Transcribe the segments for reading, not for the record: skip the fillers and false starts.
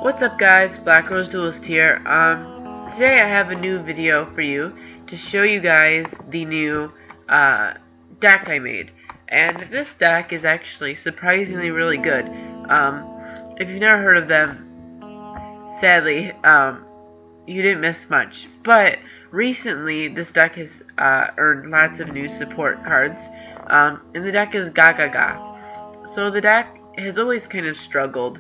What's up guys, Black Rose Duelist here. Today I have a new video for you to show you guys the new deck I made. And this deck is actually surprisingly really good. If you've never heard of them, sadly, you didn't miss much. But recently this deck has earned lots of new support cards. And the deck is Gagaga. So the deck has always kind of struggled.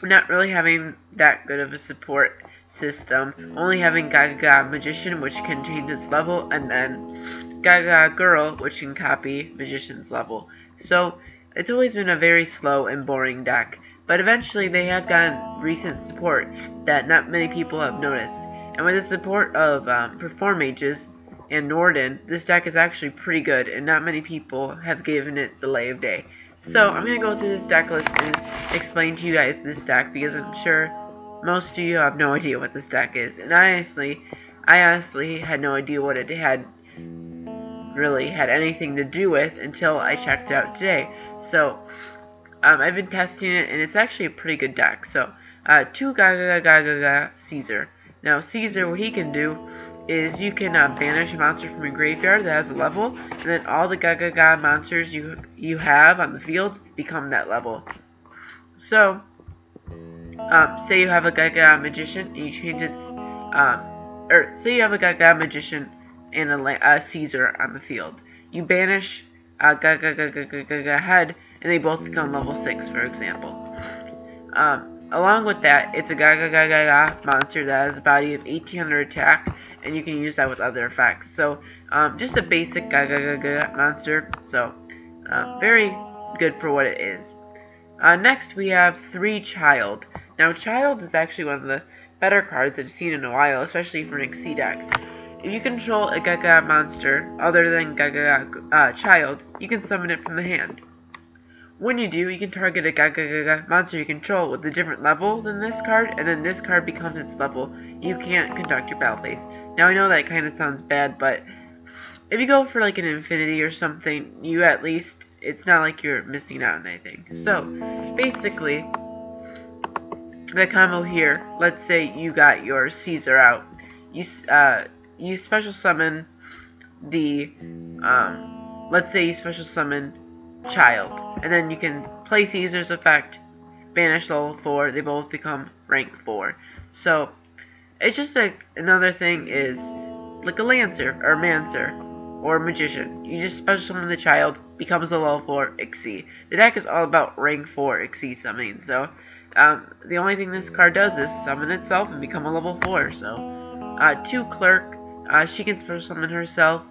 Not really having that good of a support system, only having Gagaga Magician, which can change its level, and then Gagaga Girl, which can copy Magician's level. So it's always been a very slow and boring deck, but eventually they have gotten recent support that not many people have noticed. And with the support of Perform Mages and Norden, this deck is actually pretty good, and not many people have given it the light of day. So I'm going to go through this deck list and explain to you guys this deck, because I'm sure most of you have no idea what this deck is. And I honestly had no idea what it had anything to do with until I checked it out today. So I've been testing it, and it's actually a pretty good deck. So 2 Gagaga Caesar. Now Caesar, what he can do is you can banish a monster from your graveyard that has a level, and then all the Gagaga monsters you have on the field become that level. So, say you have a Gagaga Magician and you change its, or say you have a Gagaga Magician and a Caesar on the field. You banish Gagaga Head, and they both become level 6, for example. Along with that, it's a Gagaga monster that has a body of 1800 attack, and you can use that with other effects. So, just a basic Gagaga monster, so very good for what it is. Next, we have 3 Child. Now, Child is actually one of the better cards I've seen in a while, especially for an XC deck. If you control a Gagaga monster other than Gagaga Child, you can summon it from the hand. When you do, you can target a Gagaga monster you control with a different level than this card, and then this card becomes its level. You can't conduct your battle phase. Now, I know that kind of sounds bad, but if you go for like an infinity or something, you at least, it's not like you're missing out on anything. So, basically, the combo here, let's say you got your Caesar out. You special summon the, let's say you special summon Child, and then you can play Caesar's effect, banish level 4, they both become rank 4. So it's just like another thing is like a Lancer or Mancer or Magician. You just special summon the Child, becomes a level 4 XC. The deck is all about rank 4 XC summoning, so the only thing this card does is summon itself and become a level 4. So 2 Clerk, she can special summon herself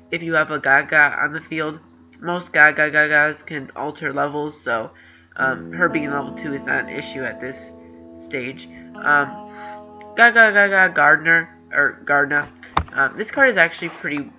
if you have a Gaga on the field. Most Gagagas can alter levels, so her being level 2 is not an issue at this stage. Gagaga Gardener, or Gardna. This card is actually pretty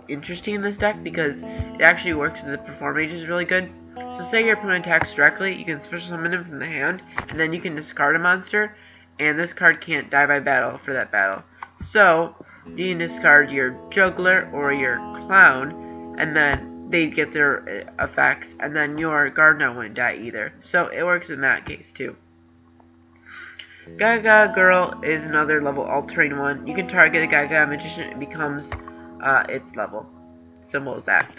interesting in this deck because it actually works with the Perform Mages really good. So say your opponent attacks directly, you can special summon him from the hand, and then you can discard a monster, and this card can't die by battle for that battle. So you can discard your Juggler or your Clown, and then they get their effects, and then your Gardner wouldn't die either. So it works in that case too. Gagaga Girl is another level altering one. You can target a Gagaga Magician, it becomes its level. Simple as that.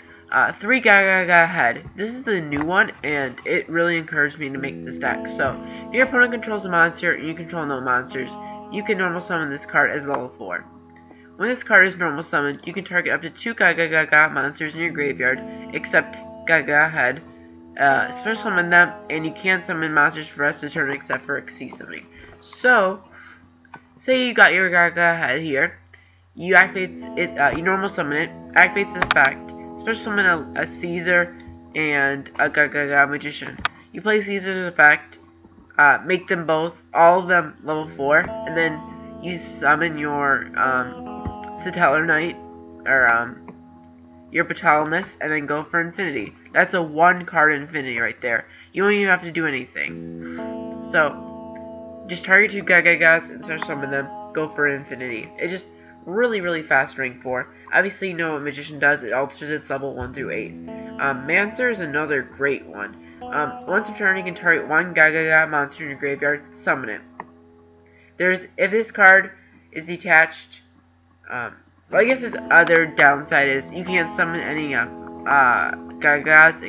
3 Gagaga Head. This is the new one, and it really encouraged me to make this deck. So if your opponent controls a monster and you control no monsters, you can normal summon this card as level 4. When this card is normal summoned, you can target up to 2 Gagaga monsters in your graveyard, except Gagaga Head. Special summon them, and you can't summon monsters for the rest of the turn except for XC summoning. So, say you got your Gagaga Head here, you activate it, you normal summon it, activates the effect, special summon a Caesar and a Gagaga Magician. You play Caesar's effect, make them both, all of them level 4, and then you summon your Satellar Knight, or your Ptolemy, and then go for infinity. That's a 1-card infinity right there. You don't even have to do anything. So, just target 2 Gagagas and start summon them, go for infinity. It's just really fast rank 4. Obviously, you know what Magician does, it alters its level 1 through 8. Mancer is another great one. Once per turn, you can target one Gagaga monster in your graveyard, summon it. If this card is detached, well, I guess its other downside is you can't summon any Gagagas.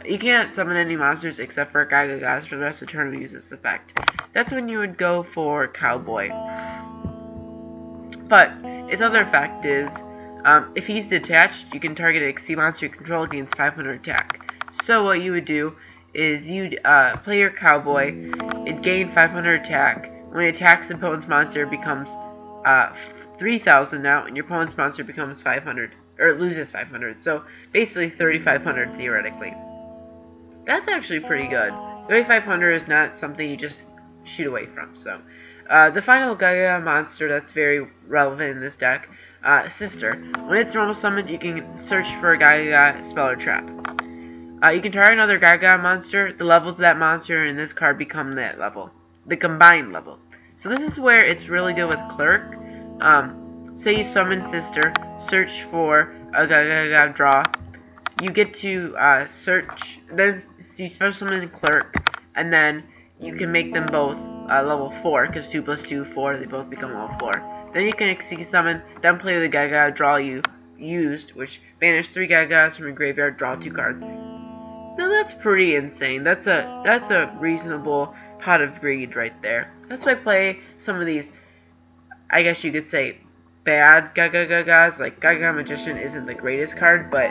You can't summon any monsters except for Gagagas for the rest of the turn to use this effect. That's when you would go for Cowboy. But its other effect is, if he's detached, you can target an XC monster you control against 500 attack. So what you would do is you'd play your Cowboy, it'd gain 500 attack. When it attacks the opponent's monster, it becomes 3,000 now, and your opponent's monster becomes 500, or loses 500. So basically 3,500 theoretically. That's actually pretty good. 3,500 is not something you just shoot away from. So the final Gagaga monster that's very relevant in this deck, Sister. When it's normal summoned, you can search for a Gagaga spell or trap. You can target another Gagaga monster. The levels of that monster in this card become that level, the combined level. So this is where it's really good with Clerk. Say you summon Sister, search for a Gagaga draw. You get to search, then you special summon Clerk, and then you can make them both level 4, because 2 plus 2, 4, they both become level 4. Then you can XC summon, then play the Gagaga draw you used, which banish 3 Gagagas from your graveyard, draw 2 cards. Now that's pretty insane. That's a reasonable pot of greed right there. That's why I play some of these, I guess you could say, bad Gagagas. Like Gagaga Magician isn't the greatest card, but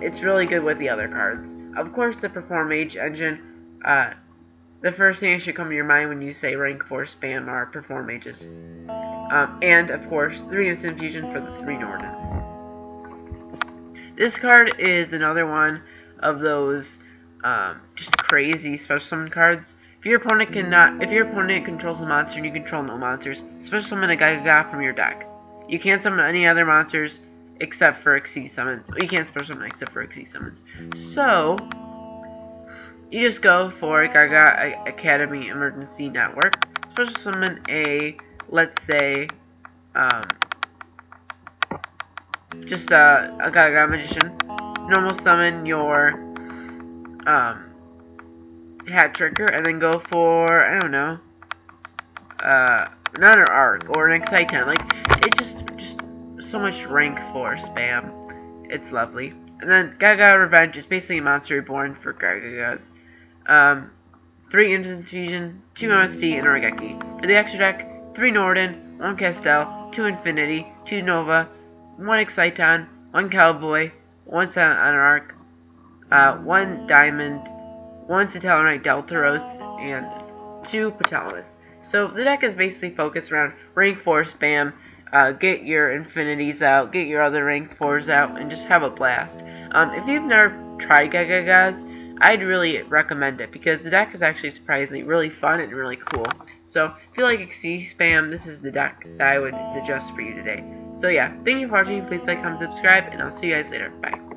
it's really good with the other cards. Of course, the Perform Mage engine, the first thing that should come to your mind when you say rank 4 spam are Perform Mages. And, of course, 3 Instant Fusion for the 3 Norden. This card is another one of those just crazy special summon cards. If your opponent controls a monster and you control no monsters, special summon a Gagaga from your deck. You can't summon any other monsters except for XC summons. Well, you can't special summon except for XC summons. So you just go for Gagaga Academy Emergency Network. Special summon a, let's say, just a Gagaga Magician. Normal summon your Hat Tricker, and then go for, I don't know, not an Arc or an Exciton. Like, it's just so much rank 4 spam. It's lovely. And then Gagaga Revenge is basically a monster reborn for Gagagas. 3 Instant Fusion, 2 MST, and Origeki. For the extra deck, 3 Norden, 1 Castel, 2 Infinity, 2 Nova, 1 Exciton, 1 Cowboy, 1 Silent Anarch, 1 Diamond, 1 Satellarite Deltaros, and 2 Patalis. So the deck is basically focused around rank 4 spam. Get your Infinities out, get your other rank 4s out, and just have a blast. If you've never tried Gagagas, I'd really recommend it, because the deck is actually surprisingly really fun and really cool. So if you like XC spam, this is the deck that I would suggest for you today. So yeah, thank you for watching. Please like, comment, subscribe, and I'll see you guys later. Bye.